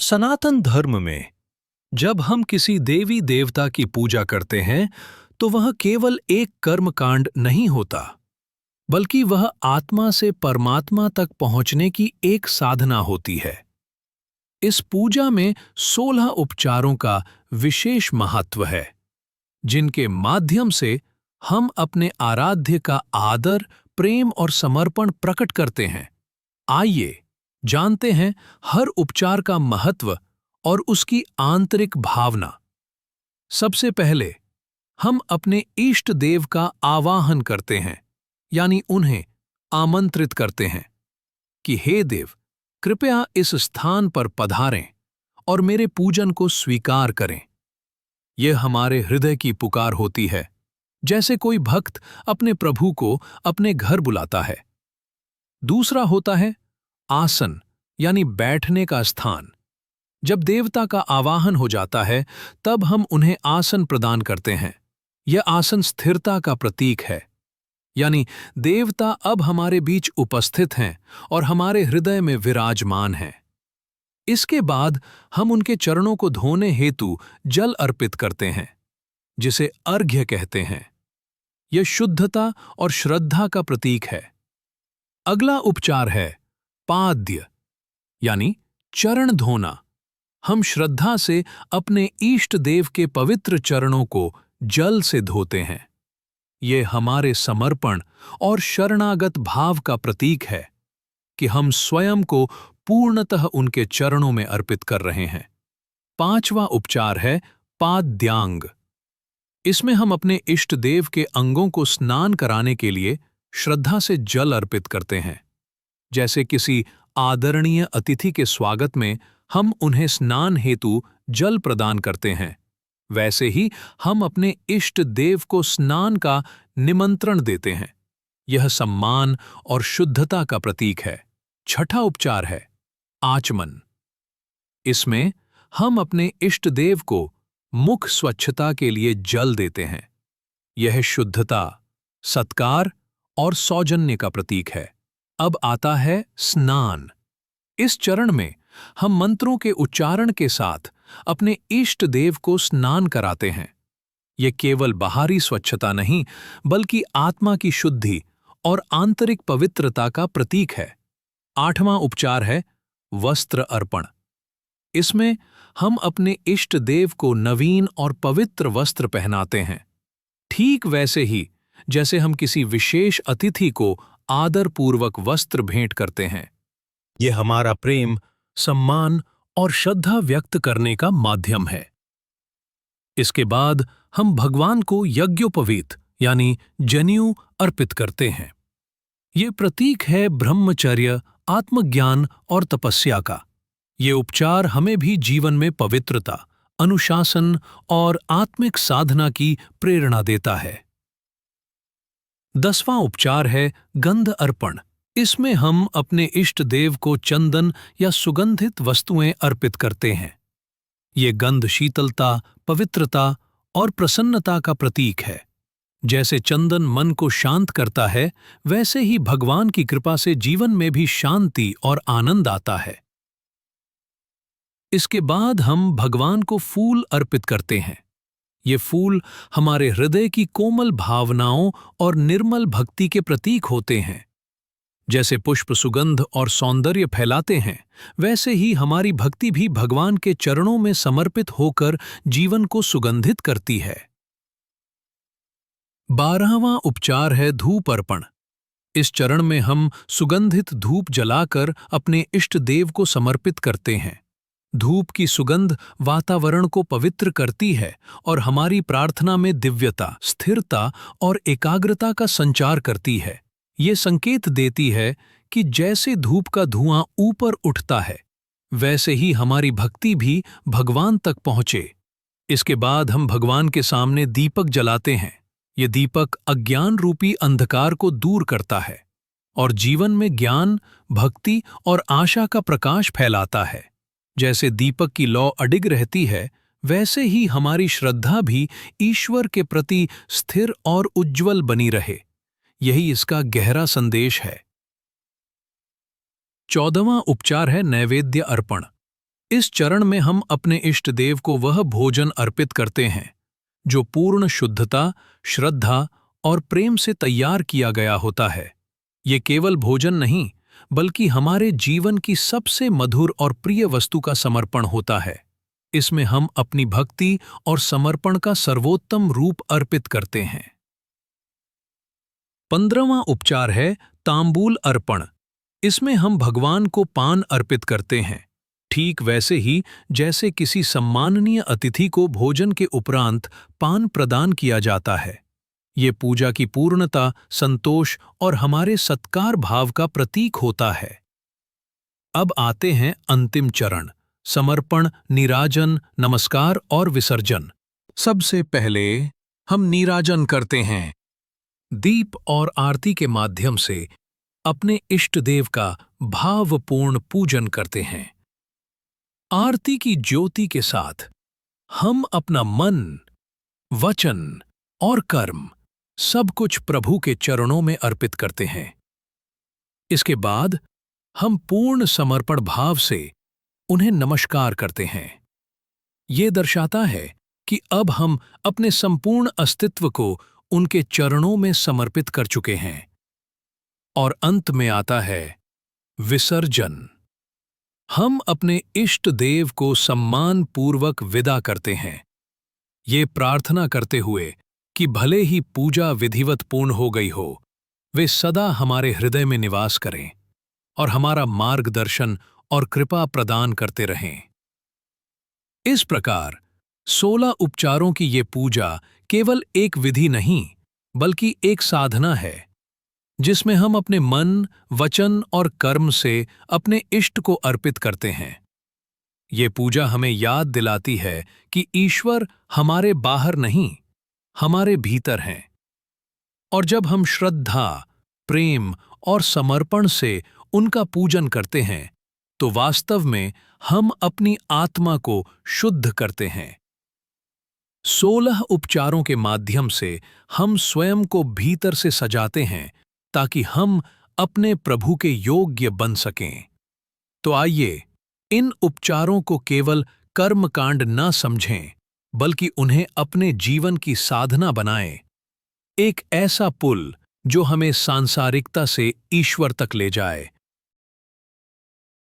सनातन धर्म में जब हम किसी देवी देवता की पूजा करते हैं तो वह केवल एक कर्मकांड नहीं होता, बल्कि वह आत्मा से परमात्मा तक पहुंचने की एक साधना होती है। इस पूजा में 16 उपचारों का विशेष महत्व है, जिनके माध्यम से हम अपने आराध्य का आदर, प्रेम और समर्पण प्रकट करते हैं। आइए जानते हैं हर उपचार का महत्व और उसकी आंतरिक भावना। सबसे पहले हम अपने इष्ट देव का आवाहन करते हैं, यानी उन्हें आमंत्रित करते हैं कि हे देव, कृपया इस स्थान पर पधारें और मेरे पूजन को स्वीकार करें। यह हमारे हृदय की पुकार होती है, जैसे कोई भक्त अपने प्रभु को अपने घर बुलाता है। दूसरा होता है आसन, यानी बैठने का स्थान। जब देवता का आवाहन हो जाता है, तब हम उन्हें आसन प्रदान करते हैं। यह आसन स्थिरता का प्रतीक है, यानी देवता अब हमारे बीच उपस्थित हैं और हमारे हृदय में विराजमान हैं। इसके बाद हम उनके चरणों को धोने हेतु जल अर्पित करते हैं, जिसे अर्घ्य कहते हैं। यह शुद्धता और श्रद्धा का प्रतीक है। अगला उपचार है पाद्य, यानी चरण धोना। हम श्रद्धा से अपने इष्ट देव के पवित्र चरणों को जल से धोते हैं। ये हमारे समर्पण और शरणागत भाव का प्रतीक है कि हम स्वयं को पूर्णतः उनके चरणों में अर्पित कर रहे हैं। पांचवा उपचार है पाद्यांग। इसमें हम अपने इष्ट देव के अंगों को स्नान कराने के लिए श्रद्धा से जल अर्पित करते हैं। जैसे किसी आदरणीय अतिथि के स्वागत में हम उन्हें स्नान हेतु जल प्रदान करते हैं, वैसे ही हम अपने इष्ट देव को स्नान का निमंत्रण देते हैं। यह सम्मान और शुद्धता का प्रतीक है। छठा उपचार है आचमन। इसमें हम अपने इष्ट देव को मुख स्वच्छता के लिए जल देते हैं। यह शुद्धता, सत्कार और सौजन्य का प्रतीक है। अब आता है स्नान। इस चरण में हम मंत्रों के उच्चारण के साथ अपने इष्ट देव को स्नान कराते हैं। यह केवल बाहरी स्वच्छता नहीं, बल्कि आत्मा की शुद्धि और आंतरिक पवित्रता का प्रतीक है। आठवां उपचार है वस्त्र अर्पण। इसमें हम अपने इष्ट देव को नवीन और पवित्र वस्त्र पहनाते हैं, ठीक वैसे ही जैसे हम किसी विशेष अतिथि को आदरपूर्वक वस्त्र भेंट करते हैं। यह हमारा प्रेम, सम्मान और श्रद्धा व्यक्त करने का माध्यम है। इसके बाद हम भगवान को यज्ञोपवीत, यानी जनेऊ अर्पित करते हैं। ये प्रतीक है ब्रह्मचर्य, आत्मज्ञान और तपस्या का। ये उपचार हमें भी जीवन में पवित्रता, अनुशासन और आत्मिक साधना की प्रेरणा देता है। 10वां उपचार है गंध अर्पण। इसमें हम अपने इष्ट देव को चंदन या सुगंधित वस्तुएं अर्पित करते हैं। ये गंध शीतलता, पवित्रता और प्रसन्नता का प्रतीक है। जैसे चंदन मन को शांत करता है, वैसे ही भगवान की कृपा से जीवन में भी शांति और आनंद आता है। इसके बाद हम भगवान को फूल अर्पित करते हैं। ये फूल हमारे हृदय की कोमल भावनाओं और निर्मल भक्ति के प्रतीक होते हैं। जैसे पुष्प सुगंध और सौंदर्य फैलाते हैं, वैसे ही हमारी भक्ति भी भगवान के चरणों में समर्पित होकर जीवन को सुगंधित करती है। 12वां उपचार है धूप अर्पण। इस चरण में हम सुगंधित धूप जलाकर अपने इष्ट देव को समर्पित करते हैं। धूप की सुगंध वातावरण को पवित्र करती है और हमारी प्रार्थना में दिव्यता, स्थिरता और एकाग्रता का संचार करती है। ये संकेत देती है कि जैसे धूप का धुआं ऊपर उठता है, वैसे ही हमारी भक्ति भी भगवान तक पहुँचे। इसके बाद हम भगवान के सामने दीपक जलाते हैं। ये दीपक अज्ञान रूपी अंधकार को दूर करता है और जीवन में ज्ञान, भक्ति और आशा का प्रकाश फैलाता है। जैसे दीपक की लौ अडिग रहती है, वैसे ही हमारी श्रद्धा भी ईश्वर के प्रति स्थिर और उज्ज्वल बनी रहे। यही इसका गहरा संदेश है। 14वां उपचार है नैवेद्य अर्पण। इस चरण में हम अपने इष्ट देव को वह भोजन अर्पित करते हैं जो पूर्ण शुद्धता, श्रद्धा और प्रेम से तैयार किया गया होता है। ये केवल भोजन नहीं, बल्कि हमारे जीवन की सबसे मधुर और प्रिय वस्तु का समर्पण होता है। इसमें हम अपनी भक्ति और समर्पण का सर्वोत्तम रूप अर्पित करते हैं। 15वां उपचार है तांबूल अर्पण। इसमें हम भगवान को पान अर्पित करते हैं, ठीक वैसे ही जैसे किसी सम्माननीय अतिथि को भोजन के उपरांत पान प्रदान किया जाता है। ये पूजा की पूर्णता, संतोष और हमारे सत्कार भाव का प्रतीक होता है। अब आते हैं अंतिम चरण, समर्पण, नीराजन, नमस्कार और विसर्जन। सबसे पहले हम नीराजन करते हैं। दीप और आरती के माध्यम से अपने इष्ट देव का भावपूर्ण पूजन करते हैं। आरती की ज्योति के साथ हम अपना मन, वचन और कर्म सब कुछ प्रभु के चरणों में अर्पित करते हैं। इसके बाद हम पूर्ण समर्पण भाव से उन्हें नमस्कार करते हैं। ये दर्शाता है कि अब हम अपने संपूर्ण अस्तित्व को उनके चरणों में समर्पित कर चुके हैं। और अंत में आता है विसर्जन। हम अपने इष्ट देव को सम्मान पूर्वक विदा करते हैं, ये प्रार्थना करते हुए कि भले ही पूजा विधिवत पूर्ण हो गई हो, वे सदा हमारे हृदय में निवास करें और हमारा मार्गदर्शन और कृपा प्रदान करते रहें। इस प्रकार 16 उपचारों की ये पूजा केवल एक विधि नहीं, बल्कि एक साधना है जिसमें हम अपने मन, वचन और कर्म से अपने इष्ट को अर्पित करते हैं। ये पूजा हमें याद दिलाती है कि ईश्वर हमारे बाहर नहीं, हमारे भीतर हैं। और जब हम श्रद्धा, प्रेम और समर्पण से उनका पूजन करते हैं, तो वास्तव में हम अपनी आत्मा को शुद्ध करते हैं। 16 उपचारों के माध्यम से हम स्वयं को भीतर से सजाते हैं ताकि हम अपने प्रभु के योग्य बन सकें। तो आइए इन उपचारों को केवल कर्मकांड न समझें, बल्कि उन्हें अपने जीवन की साधना बनाएं, एक ऐसा पुल जो हमें सांसारिकता से ईश्वर तक ले जाए।